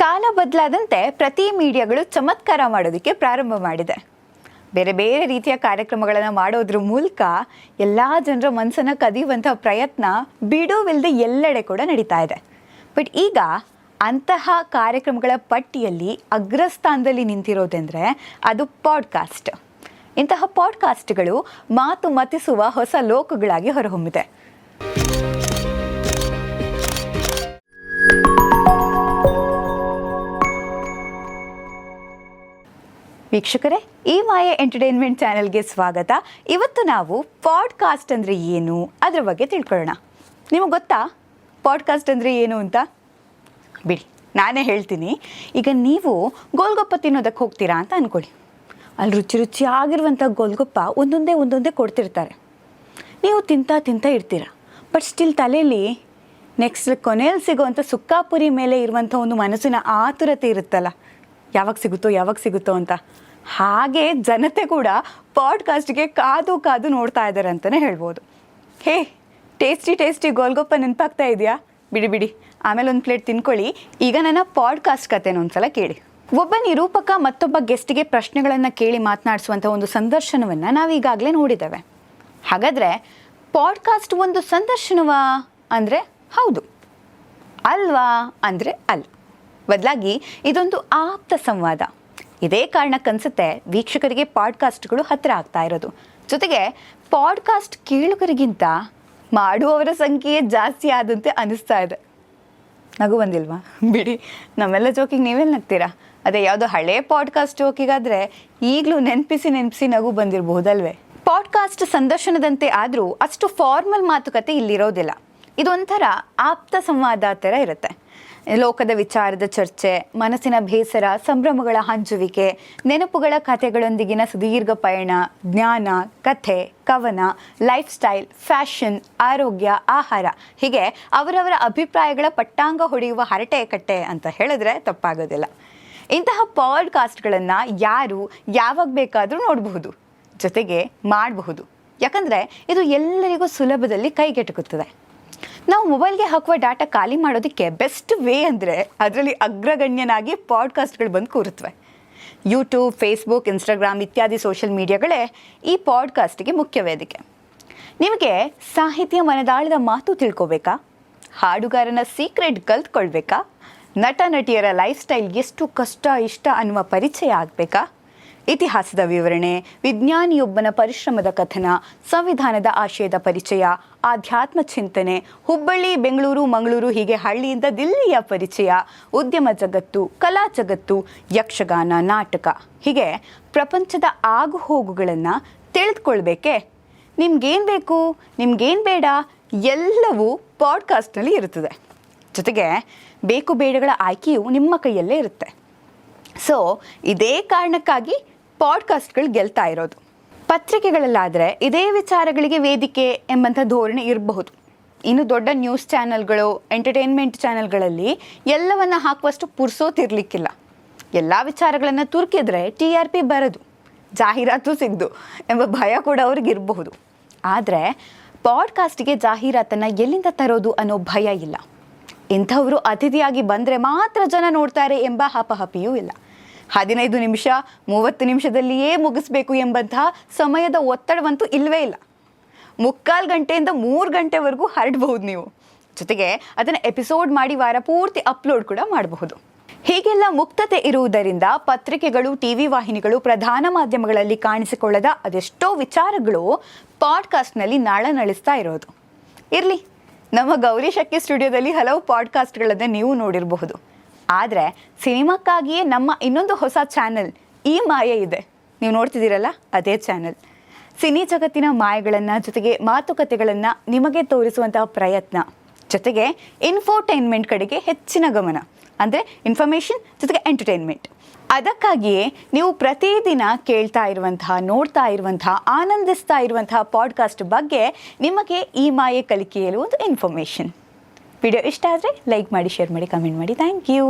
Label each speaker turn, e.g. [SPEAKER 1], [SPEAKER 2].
[SPEAKER 1] ಕಾಲ ಬದಲಾದಂತೆ ಪ್ರತಿ ಮೀಡಿಯಾಗಳು ಚಮತ್ಕಾರ ಮಾಡೋದಕ್ಕೆ ಪ್ರಾರಂಭ ಮಾಡಿದೆ. ಬೇರೆ ಬೇರೆ ರೀತಿಯ ಕಾರ್ಯಕ್ರಮಗಳನ್ನು ಮಾಡೋದ್ರ ಮೂಲಕ ಎಲ್ಲ ಜನರ ಮನಸ್ಸನ್ನು ಕದಿಯುವಂಥ ಪ್ರಯತ್ನ ಬಿಡುವಿಲ್ಲದೆ ಎಲ್ಲೆಡೆ ಕೂಡ ನಡೀತಾ ಇದೆ. ಬಟ್ ಈಗ ಅಂತಹ ಕಾರ್ಯಕ್ರಮಗಳ ಪಟ್ಟಿಯಲ್ಲಿ ಅಗ್ರಸ್ಥಾನದಲ್ಲಿ ನಿಂತಿರೋದೆಂದರೆ ಅದು ಪಾಡ್ಕಾಸ್ಟ್. ಇಂತಹ ಪಾಡ್ಕಾಸ್ಟ್ಗಳು ಮಾತು ಮತಿಸುವ ಹೊಸ ಲೋಕಗಳಾಗಿ ಹೊರಹೊಮ್ಮಿದೆ. ವೀಕ್ಷಕರೇ, ಈ ಮಾಯೆ ಎಂಟರ್ಟೈನ್ಮೆಂಟ್ ಚಾನೆಲ್ಗೆ ಸ್ವಾಗತ. ಇವತ್ತು ನಾವು ಪಾಡ್ಕಾಸ್ಟ್ ಅಂದರೆ ಏನು ಅದರ ಬಗ್ಗೆ ತಿಳ್ಕೊಳ್ಳೋಣ. ನಿಮಗೆ ಗೊತ್ತಾ ಪಾಡ್ಕಾಸ್ಟ್ ಅಂದರೆ ಏನು ಅಂತ? ಬಿಡಿ, ನಾನೇ ಹೇಳ್ತೀನಿ. ಈಗ ನೀವು ಗೋಲ್ಗಪ್ಪ ತಿನ್ನೋದಕ್ಕೆ ಹೋಗ್ತೀರಾ ಅಂತ ಅಂದ್ಕೊಳ್ಳಿ. ಅಲ್ಲಿ ರುಚಿಯಾಗಿರುವಂಥ ಗೋಲ್ಗಪ್ಪ ಒಂದೊಂದೇ ಕೊಡ್ತಿರ್ತಾರೆ. ನೀವು ತಿಂತಾ ಇರ್ತೀರ. ಬಟ್ ಸ್ಟಿಲ್ ತಲೆಯಲ್ಲಿ ನೆಕ್ಸ್ಟ್ ಕೊನೆಯಲ್ಲಿ ಸಿಗೋವಂಥ ಸುಕ್ಕಾಪುರಿ ಮೇಲೆ ಇರುವಂಥ ಒಂದು ಮನಸ್ಸಿನ ಆತುರತೆ ಇರುತ್ತಲ್ಲ, ಯಾವಾಗ ಸಿಗುತ್ತೋ ಅಂತ. ಹಾಗೆ ಜನತೆ ಕೂಡ ಪಾಡ್ಕಾಸ್ಟ್ಗೆ ಕಾದು ನೋಡ್ತಾ ಇದ್ದಾರೆ ಅಂತಲೇ ಹೇಳ್ಬೋದು. ಹೇ, ಟೇಸ್ಟಿ ಗೋಲ್ಗಪ್ಪ ನೆನಪಾಗ್ತಾ ಇದೆಯಾ? ಬಿಡಿ, ಆಮೇಲೆ ಒಂದು ಪ್ಲೇಟ್ ತಿನ್ಕೊಳ್ಳಿ. ಈಗ ನನ್ನ ಪಾಡ್ಕಾಸ್ಟ್ ಕಥೆನ ಒಂದ್ಸಲ ಕೇಳಿ. ಒಬ್ಬ ನಿರೂಪಕ ಮತ್ತೊಬ್ಬ ಗೆಸ್ಟಿಗೆ ಪ್ರಶ್ನೆಗಳನ್ನು ಕೇಳಿ ಮಾತನಾಡಿಸುವಂಥ ಒಂದು ಸಂದರ್ಶನವನ್ನು ನಾವು ಈಗಾಗಲೇ ನೋಡಿದ್ದೇವೆ. ಹಾಗಾದರೆ ಪಾಡ್ಕಾಸ್ಟ್ ಒಂದು ಸಂದರ್ಶನವಾ ಅಂದರೆ ಹೌದು, ಅಲ್ವಾ ಅಂದರೆ ಅಲ್ಲ. ಬದಲಾಗಿ ಇದೊಂದು ಆಪ್ತ ಸಂವಾದ. ಇದೇ ಕಾರಣಕ್ಕನ್ಸುತ್ತೆ ವೀಕ್ಷಕರಿಗೆ ಪಾಡ್ಕಾಸ್ಟ್ಗಳು ಹತ್ತಿರ ಆಗ್ತಾ ಇರೋದು. ಜೊತೆಗೆ ಪಾಡ್ಕಾಸ್ಟ್ ಕೇಳುಗರಿಗಿಂತ ಮಾಡುವವರ ಸಂಖ್ಯೆ ಜಾಸ್ತಿ ಆದಂತೆ ಅನ್ನಿಸ್ತಾ ಇದೆ. ನಗು ಬಂದಿಲ್ವಾ? ಬಿಡಿ, ನಮ್ಮೆಲ್ಲ ಜೋಕಿಗೆ ನೀವೆಲ್ಲಿ ನಗ್ತೀರಾ? ಅದೇ ಯಾವುದೋ ಹಳೇ ಪಾಡ್ಕಾಸ್ಟ್ ಜೋಕಿಗಾದರೆ ಈಗಲೂ ನೆನಪಿಸಿ ನಗು ಬಂದಿರಬಹುದಲ್ವೇ? ಪಾಡ್ಕಾಸ್ಟ್ ಸಂದರ್ಶನದಂತೆ ಆದರೂ ಅಷ್ಟು ಫಾರ್ಮಲ್ ಮಾತುಕತೆ ಇಲ್ಲಿರೋದಿಲ್ಲ. ಇದೊಂಥರ ಆಪ್ತ ಸಂವಾದ ಥರ ಇರುತ್ತೆ. ಲೋಕದ ವಿಚಾರದ ಚರ್ಚೆ, ಮನಸ್ಸಿನ ಬೇಸರ, ಸಂಭ್ರಮಗಳ ಹಂಚುವಿಕೆ, ನೆನಪುಗಳ ಕಥೆಗಳೊಂದಿಗಿನ ಸುದೀರ್ಘ ಪಯಣ, ಜ್ಞಾನ, ಕಥೆ, ಕವನ, ಲೈಫ್ ಸ್ಟೈಲ್, ಫ್ಯಾಷನ್, ಆರೋಗ್ಯ, ಆಹಾರ, ಹೀಗೆ ಅವರವರ ಅಭಿಪ್ರಾಯಗಳ ಪಟ್ಟಾಂಗ ಹೊಡೆಯುವ ಹರಟೆ ಕಟ್ಟೆ ಅಂತ ಹೇಳಿದ್ರೆ ತಪ್ಪಾಗೋದಿಲ್ಲ. ಇಂತಹ ಪಾಡ್ಕಾಸ್ಟ್ಗಳನ್ನು ಯಾರು ಯಾವಾಗ ಬೇಕಾದರೂ ನೋಡಬಹುದು, ಜೊತೆಗೆ ಮಾಡಬಹುದು. ಯಾಕಂದರೆ ಇದು ಎಲ್ಲರಿಗೂ ಸುಲಭದಲ್ಲಿ ಕೈಗೆಟುಕುತ್ತದೆ. ನಾವು ಮೊಬೈಲ್ಗೆ ಹಾಕುವ ಡಾಟಾ ಖಾಲಿ ಮಾಡೋದಕ್ಕೆ ಬೆಸ್ಟ್ ವೇ ಅಂದರೆ ಅದರಲ್ಲಿ ಅಗ್ರಗಣ್ಯನಾಗಿ ಪಾಡ್ಕಾಸ್ಟ್ಗಳು ಬಂದು ಕೂರುತ್ತವೆ. ಯೂಟ್ಯೂಬ್, ಫೇಸ್ಬುಕ್, ಇನ್ಸ್ಟಾಗ್ರಾಮ್ ಇತ್ಯಾದಿ ಸೋಷಿಯಲ್ ಮೀಡಿಯಾಗಳೇ ಈ ಪಾಡ್ಕಾಸ್ಟಿಗೆ ಮುಖ್ಯ ವೇದಿಕೆ. ನಿಮಗೆ ಸಾಹಿತ್ಯ ಮನದಾಳದ ಮಾತು ತಿಳ್ಕೊಬೇಕಾ? ಹಾಡುಗಾರನ ಸೀಕ್ರೆಟ್ ಕಲ್ತ್ಕೊಳ್ಬೇಕಾ? ನಟ ನಟಿಯರ ಲೈಫ್ ಸ್ಟೈಲ್ ಎಷ್ಟು ಕಷ್ಟ ಇಷ್ಟ ಅನ್ನುವ ಪರಿಚಯ ಆಗಬೇಕಾ? ಇತಿಹಾಸದ ವಿವರಣೆ, ವಿಜ್ಞಾನಿಯೊಬ್ಬನ ಪರಿಶ್ರಮದ ಕಥನ, ಸಂವಿಧಾನದ ಆಶಯದ ಪರಿಚಯ, ಆಧ್ಯಾತ್ಮ ಚಿಂತನೆ, ಹುಬ್ಬಳ್ಳಿ, ಬೆಂಗಳೂರು, ಮಂಗಳೂರು, ಹೀಗೆ ಹಳ್ಳಿಯಿಂದ ದಿಲ್ಲಿಯ ಪರಿಚಯ, ಉದ್ಯಮ ಜಗತ್ತು, ಕಲಾ ಜಗತ್ತು, ಯಕ್ಷಗಾನ, ನಾಟಕ, ಹೀಗೆ ಪ್ರಪಂಚದ ಆಗುಹೋಗುಗಳನ್ನು ತಿಳಿದುಕೊಳ್ಬೇಕೆ? ನಿಮ್ಗೇನು ಬೇಕು, ನಿಮ್ಗೇನು ಬೇಡ, ಎಲ್ಲವೂ ಪಾಡ್ಕಾಸ್ಟ್ನಲ್ಲಿ ಇರುತ್ತದೆ. ಜೊತೆಗೆ ಬೇಕು ಬೇಡಗಳ ಆಯ್ಕೆಯು ನಿಮ್ಮ ಕೈಯಲ್ಲೇ ಇರುತ್ತೆ. ಸೊ ಇದೇ ಕಾರಣಕ್ಕಾಗಿ ಪಾಡ್ಕಾಸ್ಟ್ಗಳು ಗೆಲ್ತಾ ಇರೋದು. ಪತ್ರಿಕೆಗಳಲ್ಲಾದರೆ ಇದೇ ವಿಚಾರಗಳಿಗೆ ವೇದಿಕೆ ಎಂಬಂಥ ಧೋರಣೆ ಇರಬಹುದು. ಇನ್ನು ದೊಡ್ಡ ನ್ಯೂಸ್ ಚಾನೆಲ್ಗಳು, ಎಂಟರ್ಟೈನ್ಮೆಂಟ್ ಚಾನೆಲ್ಗಳಲ್ಲಿ ಎಲ್ಲವನ್ನು ಹಾಕುವಷ್ಟು ಪುರ್ಸೋತಿರ್ಲಿಕ್ಕಿಲ್ಲ. ಎಲ್ಲ ವಿಚಾರಗಳನ್ನು ತುರ್ಕಿದ್ರೆ TRP ಬರೋದು, ಜಾಹೀರಾತು ಸಿಗ್ದು ಎಂಬ ಭಯ ಕೂಡ ಅವ್ರಿಗಿರಬಹುದು. ಆದರೆ ಪಾಡ್ಕಾಸ್ಟಿಗೆ ಜಾಹೀರಾತನ್ನು ಎಲ್ಲಿಂದ ತರೋದು ಅನ್ನೋ ಭಯ ಇಲ್ಲ. ಇಂಥವರು ಅತಿಥಿಯಾಗಿ ಬಂದರೆ ಮಾತ್ರ ಜನ ನೋಡ್ತಾರೆ ಎಂಬ ಹಪಹಪಿಯೂ ಇಲ್ಲ. 15 ನಿಮಿಷ 30 ನಿಮಿಷದಲ್ಲಿಯೇ ಮುಗಿಸ್ಬೇಕು ಎಂಬಂತಹ ಸಮಯದ ಒತ್ತಡವಂತೂ ಇಲ್ಲವೇ ಇಲ್ಲ. 3/4 ಗಂಟೆಯಿಂದ 3 ಗಂಟೆವರೆಗೂ ಹರಡಬಹುದು ನೀವು. ಜೊತೆಗೆ ಅದನ್ನು ಎಪಿಸೋಡ್ ಮಾಡಿ ವಾರ ಪೂರ್ತಿ ಅಪ್ಲೋಡ್ ಕೂಡ ಮಾಡಬಹುದು. ಹೀಗೆಲ್ಲ ಮುಕ್ತತೆ ಇರುವುದರಿಂದ ಪತ್ರಿಕೆಗಳು, TV ವಾಹಿನಿಗಳು, ಪ್ರಧಾನ ಮಾಧ್ಯಮಗಳಲ್ಲಿ ಕಾಣಿಸಿಕೊಳ್ಳದ ಅದೆಷ್ಟೋ ವಿಚಾರಗಳು ಪಾಡ್ಕಾಸ್ಟ್ನಲ್ಲಿ ನಳಿಸ್ತಾ ಇರೋದು. ಇರಲಿ, ನಮ್ಮ ಗೌರಿ ಶಕ್ಕಿ ಸ್ಟುಡಿಯೋದಲ್ಲಿ ಹಲವು ಪಾಡ್ಕಾಸ್ಟ್ಗಳನ್ನು ನೀವು ನೋಡಿರಬಹುದು. ಆದರೆ ಸಿನಿಮಾಕ್ಕಾಗಿಯೇ ನಮ್ಮ ಇನ್ನೊಂದು ಹೊಸ ಚಾನೆಲ್ ಈ ಮಾಯೆ ಇದೆ. ನೀವು ನೋಡ್ತಿದ್ದೀರಲ್ಲ, ಅದೇ ಚಾನೆಲ್. ಸಿನಿ ಜಗತ್ತಿನ ಮಾಯೆಗಳನ್ನು, ಜೊತೆಗೆ ಮಾತುಕತೆಗಳನ್ನು ನಿಮಗೆ ತೋರಿಸುವಂತಹ ಪ್ರಯತ್ನ, ಜೊತೆಗೆ ಇನ್ಫೋಟೈನ್ಮೆಂಟ್ ಕಡೆಗೆ ಹೆಚ್ಚಿನ ಗಮನ. ಅಂದರೆ ಇನ್ಫಾರ್ಮೇಷನ್ ಜೊತೆಗೆ ಎಂಟರ್ಟೈನ್ಮೆಂಟ್. ಅದಕ್ಕಾಗಿಯೇ ನೀವು ಪ್ರತಿದಿನ ಕೇಳ್ತಾ ಇರುವಂತಹ, ನೋಡ್ತಾ ಇರುವಂತಹ, ಆನಂದಿಸ್ತಾ ಇರುವಂತಹ ಪಾಡ್ಕಾಸ್ಟ್ ಬಗ್ಗೆ ನಿಮಗೆ ಈ ಮಾಯೆ ಕಲಿಕೆಯಲು ಒಂದು ಇನ್ಫಾರ್ಮೇಷನ್. ವಿಡಿಯೋ ಇಷ್ಟ ಆದರೆ ಲೈಕ್ ಮಾಡಿ, ಶೇರ್ ಮಾಡಿ, ಕಮೆಂಟ್ ಮಾಡಿ. Thank you.